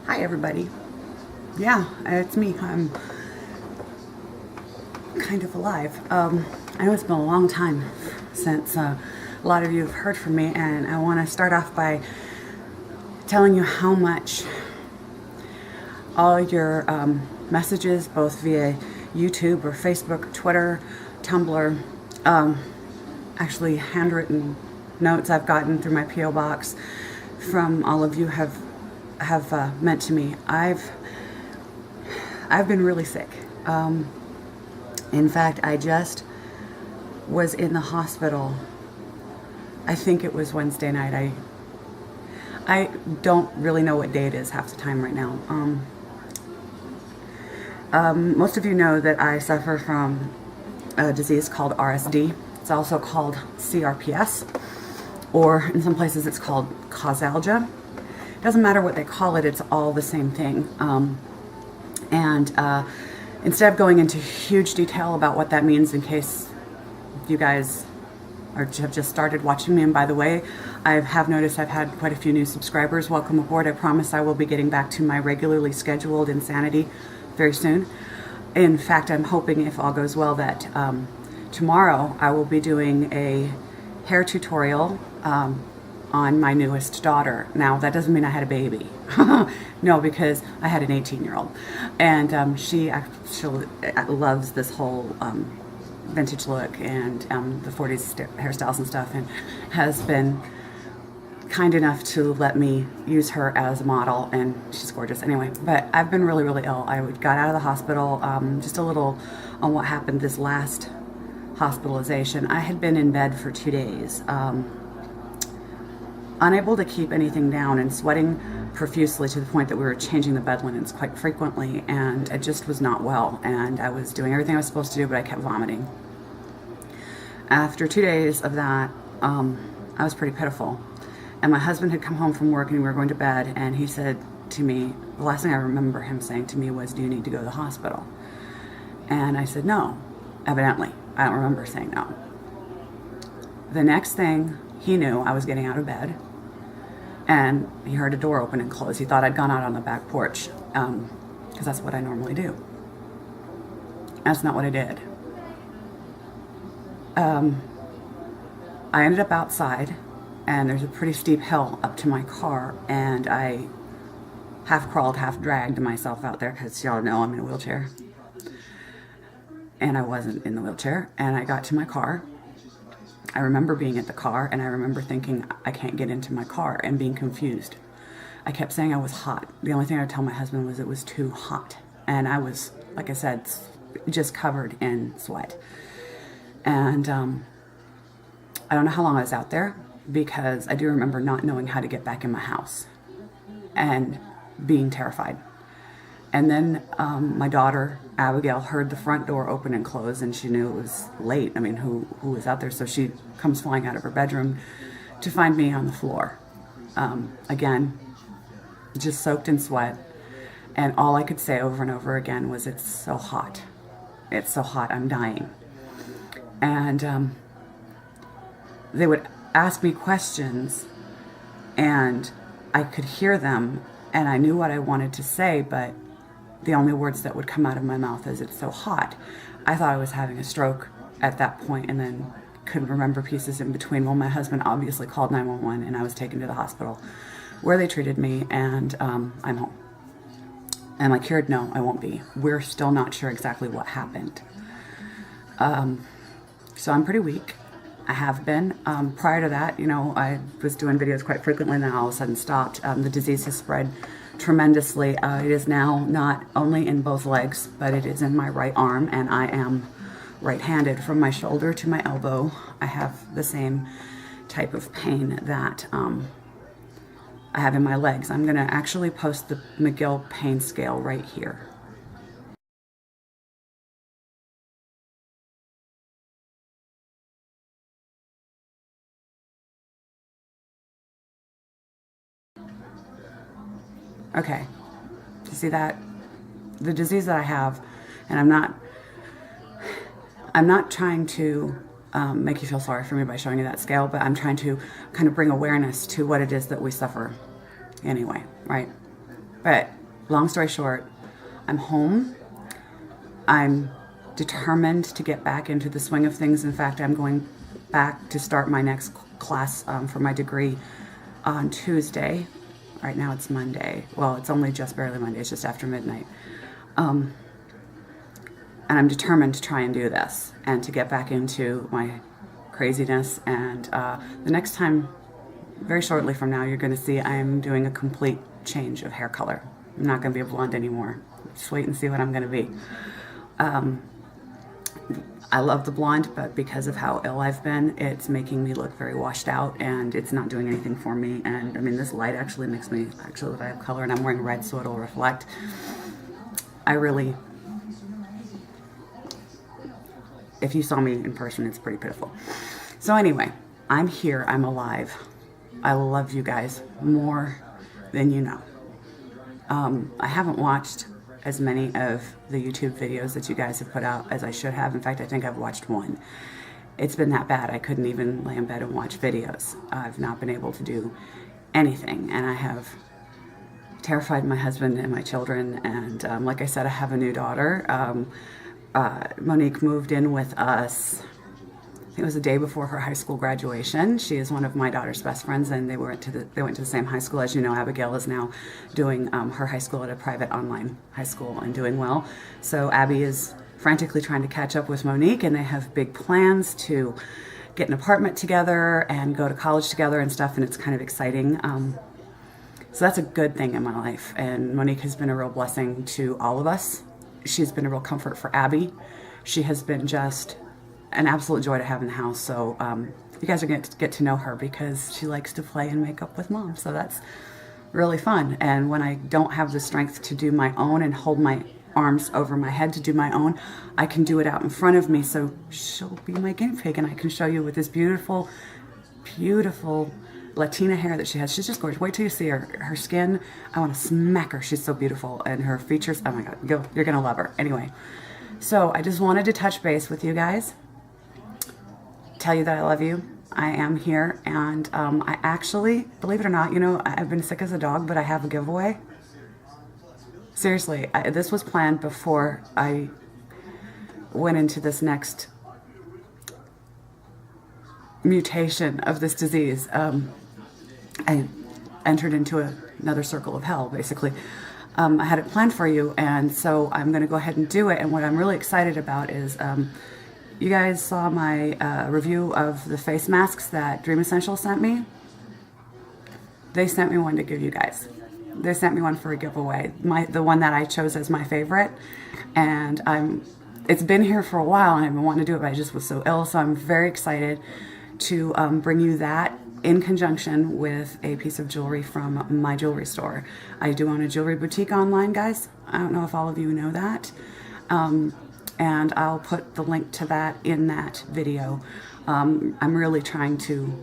Hi everybody. Yeah, it's me. I'm kind of alive. I know it's been a long time since a lot of you have heard from me, and I want to start off by telling you how much all your messages, both via YouTube or Facebook, Twitter, Tumblr, actually handwritten notes I've gotten through my P.O. box from all of you have meant to me. I've been really sick. In fact, I just was in the hospital. I think it was Wednesday night. I don't really know what day it is half the time right now. Most of you know that I suffer from a disease called RSD. It's also called CRPS, or in some places it's called causalgia. It doesn't matter what they call it, it's all the same thing. Instead of going into huge detail about what that means, in case you guys have just started watching me, and by the way, I have noticed I've had quite a few new subscribers. Welcome aboard. I promise I will be getting back to my regularly scheduled insanity very soon. In fact, I'm hoping, if all goes well, that tomorrow I will be doing a hair tutorial on my newest daughter. Now, that doesn't mean I had a baby. No, because I had an 18-year-old. And she actually loves this whole vintage look and the 40s hairstyles and stuff, and has been kind enough to let me use her as a model, and she's gorgeous. Anyway, but I've been really, really ill. I got out of the hospital, just a little on what happened this last hospitalization. I had been in bed for 2 days, unable to keep anything down and sweating profusely to the point that we were changing the bed linens quite frequently, and I just was not well, and I was doing everything I was supposed to do, but I kept vomiting. After 2 days of that, I was pretty pitiful, and my husband had come home from work and we were going to bed, and he said to me, the last thing I remember him saying to me was, "Do you need to go to the hospital?" And I said no. Evidently, I don't remember saying no. The next thing he knew, I was getting out of bed, and he heard a door open and close. He thought I'd gone out on the back porch, because that's what I normally do. That's not what I did. I ended up outside, and there's a pretty steep hill up to my car, and I half crawled, half dragged myself out there, because y'all know I'm in a wheelchair. And I wasn't in the wheelchair, and I got to my car. I remember being at the car, and I remember thinking, I can't get into my car, and being confused. I kept saying I was hot. The only thing I would tell my husband was it was too hot. And I was, like I said, just covered in sweat. And I don't know how long I was out there, because I do remember not knowing how to get back in my house and being terrified. And then my daughter, Abigail, heard the front door open and close, and she knew it was late. I mean, who was out there? So she comes flying out of her bedroom to find me on the floor. Again, just soaked in sweat. And all I could say over and over again was, "It's so hot. It's so hot, I'm dying." And they would ask me questions, and I could hear them, and I knew what I wanted to say, but the only words that would come out of my mouth is, "It's so hot." I thought I was having a stroke at that point, and then couldn't remember pieces in between. Well, my husband obviously called 911, and I was taken to the hospital where they treated me, and I'm home. Am I cured? No, I won't be. We're still not sure exactly what happened. So I'm pretty weak. I have been. Prior to that, I was doing videos quite frequently, and then all of a sudden stopped. The disease has spread tremendously. It is now not only in both legs, but it is in my right arm, and I am right-handed. From my shoulder to my elbow, I have the same type of pain that I have in my legs. I'm going to actually post the McGill pain scale right here. Okay, you see that? The disease that I have, and I'm not trying to make you feel sorry for me by showing you that scale, but I'm trying to kind of bring awareness to what it is that we suffer anyway, right? But long story short, I'm home. I'm determined to get back into the swing of things. In fact, I'm going back to start my next class for my degree on Tuesday. Right now it's Monday. Well, it's only just barely Monday. It's just after midnight. And I'm determined to try and do this and to get back into my craziness. And the next time, very shortly from now, you're going to see I'm doing a complete change of hair color. I'm not going to be a blonde anymore. Just wait and see what I'm going to be. I love the blonde, but because of how ill I've been, it's making me look very washed out, and it's not doing anything for me. And I mean, this light actually makes me actually look like I have color, and I'm wearing red, so it'll reflect. If you saw me in person, it's pretty pitiful. So anyway, I'm here, I'm alive. I love you guys more than you know. I haven't watched as many of the YouTube videos that you guys have put out as I should have. In fact, I think I've watched one. It's been that bad. I couldn't even lay in bed and watch videos. I've not been able to do anything, and I have terrified my husband and my children. And like I said, I have a new daughter. Monique moved in with us, I think it was the day before her high school graduation. She is one of my daughter's best friends, and they went to the same high school. As you know, Abigail is now doing her high school at a private online high school and doing well. So Abby is frantically trying to catch up with Monique, and they have big plans to get an apartment together and go to college together and stuff, and it's kind of exciting. So that's a good thing in my life, and Monique has been a real blessing to all of us. She's been a real comfort for Abby. She has been just an absolute joy to have in the house. So you guys are going to get to know her because she likes to play and make up with Mom. So that's really fun. And when I don't have the strength to do my own and hold my arms over my head to do my own, I can do it out in front of me. So she'll be my guinea pig, and I can show you with this beautiful, beautiful Latina hair that she has. She's just gorgeous. Wait till you see her. Her skin, I want to smack her. She's so beautiful. And her features, oh my God, you're going to love her. Anyway, so I just wanted to touch base with you guys. Tell you that I love you. I am here, and I actually, believe it or not, you know, I've been sick as a dog, but I have a giveaway. Seriously, this was planned before I went into this next mutation of this disease. I entered into another circle of hell, basically. I had it planned for you, and so I'm going to go ahead and do it. And what I'm really excited about is you guys saw my review of the face masks that Dream Essentials sent me. They sent me one to give you guys. They sent me one for a giveaway. The one that I chose as my favorite. And it's been here for a while, and I've been wanting to do it, but I just was so ill. So I'm very excited to bring you that in conjunction with a piece of jewelry from my jewelry store. I do own a jewelry boutique online, guys. I don't know if all of you know that. And I'll put the link to that in that video. I'm really trying to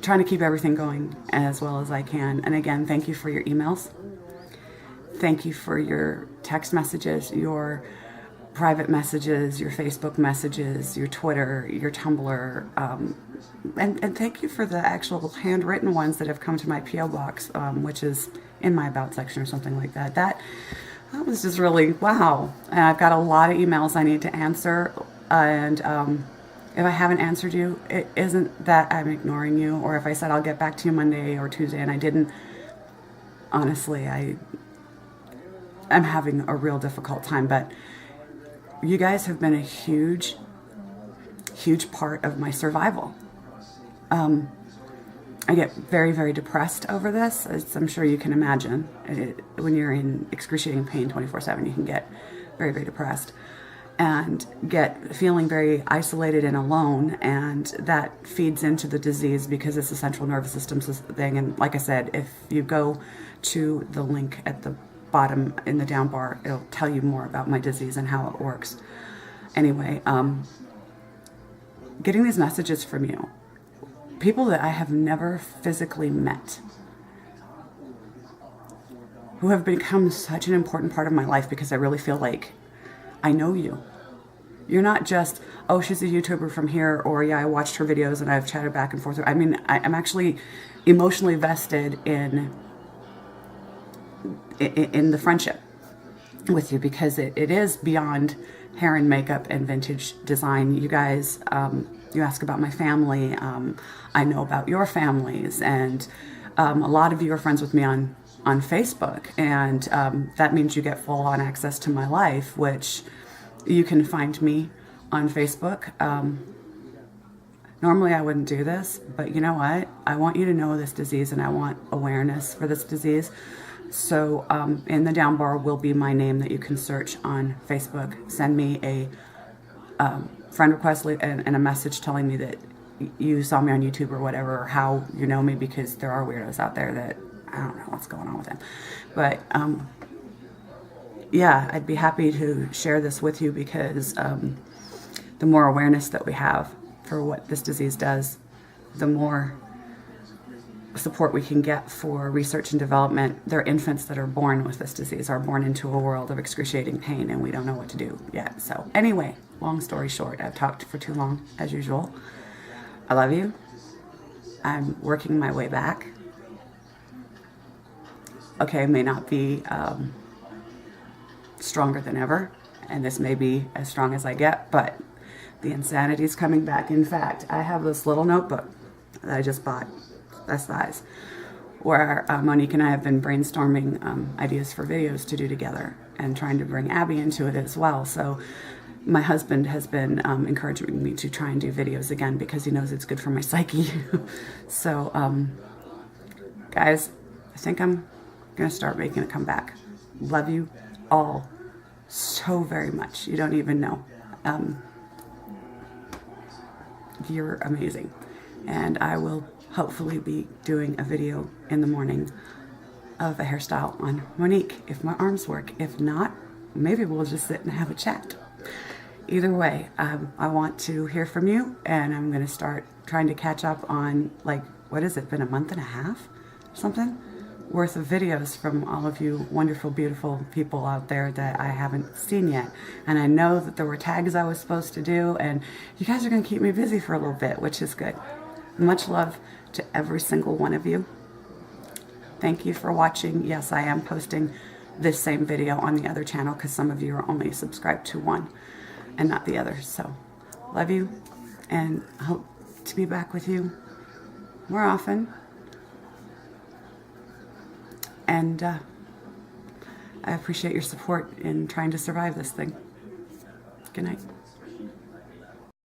keep everything going as well as I can. And again, thank you for your emails. Thank you for your text messages, your private messages, your Facebook messages, your Twitter, your Tumblr, and thank you for the actual handwritten ones that have come to my P.O. box, which is in my About section or something like that. That was just really, wow. And I've got a lot of emails I need to answer, and if I haven't answered you, it isn't that I'm ignoring you, or if I said I'll get back to you Monday or Tuesday and I didn't. Honestly, I'm having a real difficult time, but you guys have been a huge, huge part of my survival. I get very, very depressed over this, as I'm sure you can imagine. When you're in excruciating pain 24/7, you can get very, very depressed and get feeling very isolated and alone, and that feeds into the disease because it's a central nervous system thing. And like I said, if you go to the link at the bottom in the down bar, it'll tell you more about my disease and how it works. Anyway, getting these messages from you, people that I have never physically met, who have become such an important part of my life because I really feel like I know you. You're not just, oh, she's a YouTuber from here, or yeah, I watched her videos and I've chatted back and forth. I mean, I'm actually emotionally vested in in the friendship with you, because it is beyond hair and makeup and vintage design. You guys, you ask about my family. I know about your families, and a lot of you are friends with me on Facebook, and that means you get full-on access to my life, which you can find me on Facebook. Normally I wouldn't do this, but you know what? I want you to know this disease, and I want awareness for this disease. So in the down bar will be my name that you can search on Facebook. Send me a friend request and a message telling me that you saw me on YouTube or whatever, or how you know me, because there are weirdos out there that I don't know what's going on with them. But yeah, I'd be happy to share this with you, because the more awareness that we have for what this disease does, the more support we can get for research and development. There are infants that are born with this disease, are born into a world of excruciating pain, and we don't know what to do yet. So anyway, long story short, I've talked for too long, as usual. I love you. I'm working my way back. Okay, may not be stronger than ever, and this may be as strong as I get, but the insanity is coming back. In fact, I have this little notebook that I just bought, that size, where Monique and I have been brainstorming ideas for videos to do together, and trying to bring Abby into it as well. So my husband has been encouraging me to try and do videos again, because he knows it's good for my psyche. So guys, I think I'm gonna start making a comeback. Love you all so very much. You don't even know. You're amazing. And I will hopefully be doing a video in the morning of a hairstyle on Monique, if my arms work. If not, maybe we'll just sit and have a chat. Either way, I want to hear from you, and I'm going to start trying to catch up on, like, what has it been, a month and a half or something worth of videos from all of you wonderful, beautiful people out there that I haven't seen yet. And I know that there were tags I was supposed to do, and you guys are going to keep me busy for a little bit, which is good. Much love to every single one of you. Thank you for watching. Yes, I am posting this same video on the other channel, because some of you are only subscribed to one and not the other. So love you, and I hope to be back with you more often. And I appreciate your support in trying to survive this thing. Good night.